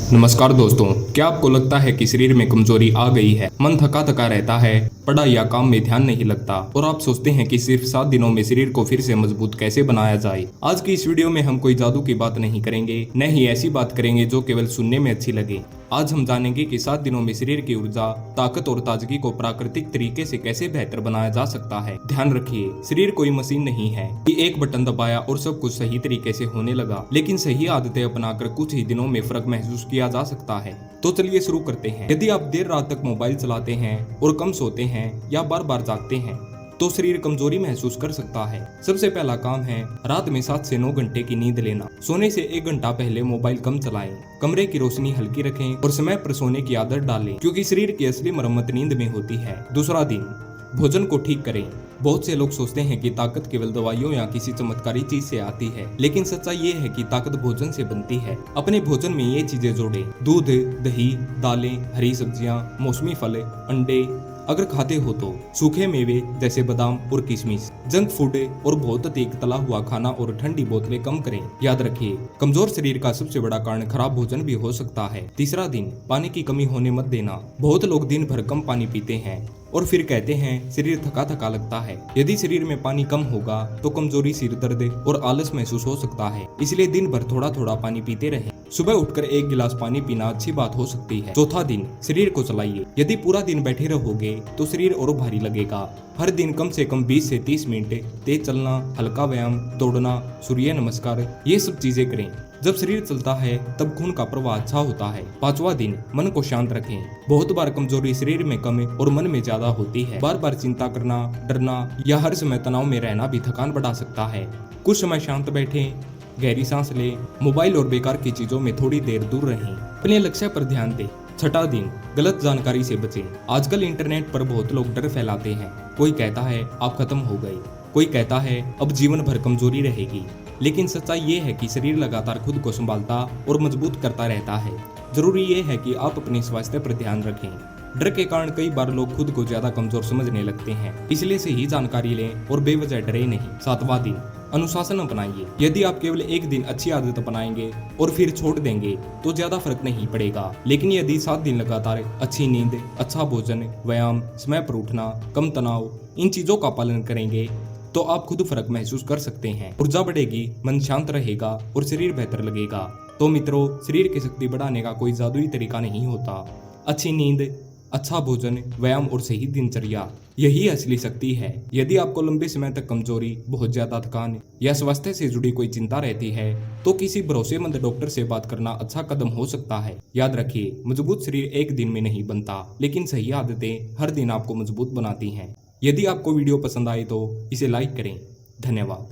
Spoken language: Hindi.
नमस्कार दोस्तों, क्या आपको लगता है कि शरीर में कमजोरी आ गई है? मन थका थका रहता है, पढ़ाई या काम में ध्यान नहीं लगता और आप सोचते हैं कि सिर्फ 7 दिनों में शरीर को फिर से मजबूत कैसे बनाया जाए। आज की इस वीडियो में हम कोई जादू की बात नहीं करेंगे, न ही ऐसी बात करेंगे जो केवल सुनने में अच्छी लगे। आज हम जानेंगे कि 7 दिनों में शरीर की ऊर्जा, ताकत और ताजगी को प्राकृतिक तरीके से कैसे बेहतर बनाया जा सकता है। ध्यान रखिए, शरीर कोई मशीन नहीं है कि एक बटन दबाया और सब कुछ सही तरीके से होने लगा, लेकिन सही आदतें अपनाकर कुछ ही दिनों में फर्क महसूस किया जा सकता है। तो चलिए शुरू करते हैं। यदि आप देर रात तक मोबाइल चलाते हैं और कम सोते हैं या बार बार जागते हैं तो शरीर कमजोरी महसूस कर सकता है। सबसे पहला काम है रात में 7 से 9 घंटे की नींद लेना। सोने से 1 घंटा पहले मोबाइल कम चलाएं, कमरे की रोशनी हल्की रखें और समय पर सोने की आदत डालें, क्योंकि शरीर की असली मरम्मत नींद में होती है। दूसरा दिन, भोजन को ठीक करें। बहुत से लोग सोचते हैं कि ताकत केवल दवाइयों या किसी चमत्कारी चीज से आती है, लेकिन सच्चाई ये है कि ताकत भोजन से बनती है। अपने भोजन में ये चीजें जोड़ें: दूध, दही, दालें, हरी सब्जियां, मौसमी फल, अंडे, अगर खाते हो तो सूखे मेवे जैसे बादाम और किशमिश। जंक फूड और बहुत अधिक तला हुआ खाना और ठंडी बोतलें कम करें। याद रखिए, कमजोर शरीर का सबसे बड़ा कारण खराब भोजन भी हो सकता है। तीसरा दिन, पानी की कमी होने मत देना। बहुत लोग दिन भर कम पानी पीते हैं और फिर कहते हैं शरीर थका थका लगता है। यदि शरीर में पानी कम होगा तो कमजोरी, सिर दर्द और आलस महसूस हो सकता है। इसलिए दिन भर थोड़ा थोड़ा पानी पीते रहें। सुबह उठकर 1 गिलास पानी पीना अच्छी बात हो सकती है। चौथा दिन, शरीर को चलाइए। यदि पूरा दिन बैठे रहोगे तो शरीर और भारी लगेगा। हर दिन कम से कम 20 से 30 मिनट तेज चलना, हल्का व्यायाम, दौड़ना, सूर्य नमस्कार, ये सब चीजें करें। जब शरीर चलता है तब खून का प्रवाह अच्छा होता है। 5वां दिन, मन को शांत रखें। बहुत बार कमजोरी शरीर में कम और मन में ज्यादा होती है। बार बार चिंता करना, डरना या हर समय तनाव में रहना भी थकान बढ़ा सकता है। कुछ समय शांत बैठें, गहरी सांस लें, मोबाइल और बेकार की चीजों में थोड़ी देर दूर रहें, अपने लक्ष्य पर ध्यान दें। 6वां दिन, गलत जानकारी से बचें। आजकल इंटरनेट पर बहुत लोग डर फैलाते हैं। कोई कहता है आप खत्म हो गए, कोई कहता है अब जीवन भर कमजोरी रहेगी, लेकिन सच्चाई ये है कि शरीर लगातार खुद को संभालता और मजबूत करता रहता है। जरूरी ये है कि आप अपने स्वास्थ्य पर ध्यान रखें। डर के कारण कई बार लोग खुद को ज्यादा कमजोर समझने लगते हैं, इसलिए सही जानकारी लें और बेवजह डरे नहीं। 7वां दिन, अनुशासन अपनाइए। यदि आप केवल एक दिन अच्छी आदत अपनाएंगे और फिर छोड़ देंगे तो ज्यादा फर्क नहीं पड़ेगा, लेकिन यदि 7 दिन लगातार अच्छी नींद, अच्छा भोजन, व्यायाम, समय पर उठना, कम तनाव, इन चीजों का पालन करेंगे तो आप खुद फर्क महसूस कर सकते हैं। ऊर्जा बढ़ेगी, मन शांत रहेगा और शरीर बेहतर लगेगा। तो मित्रों, शरीर की शक्ति बढ़ाने का कोई जादुई तरीका नहीं होता। अच्छी नींद, अच्छा भोजन, व्यायाम और सही दिनचर्या, यही असली शक्ति है। यदि आपको लंबे समय तक कमजोरी, बहुत ज्यादा थकान या स्वास्थ्य से जुड़ी कोई चिंता रहती है तो किसी भरोसेमंद डॉक्टर से बात करना अच्छा कदम हो सकता है। याद रखिए, मजबूत शरीर एक दिन में नहीं बनता, लेकिन सही आदतें हर दिन आपको मजबूत बनाती हैं। यदि आपको वीडियो पसंद आए तो इसे लाइक करें। धन्यवाद।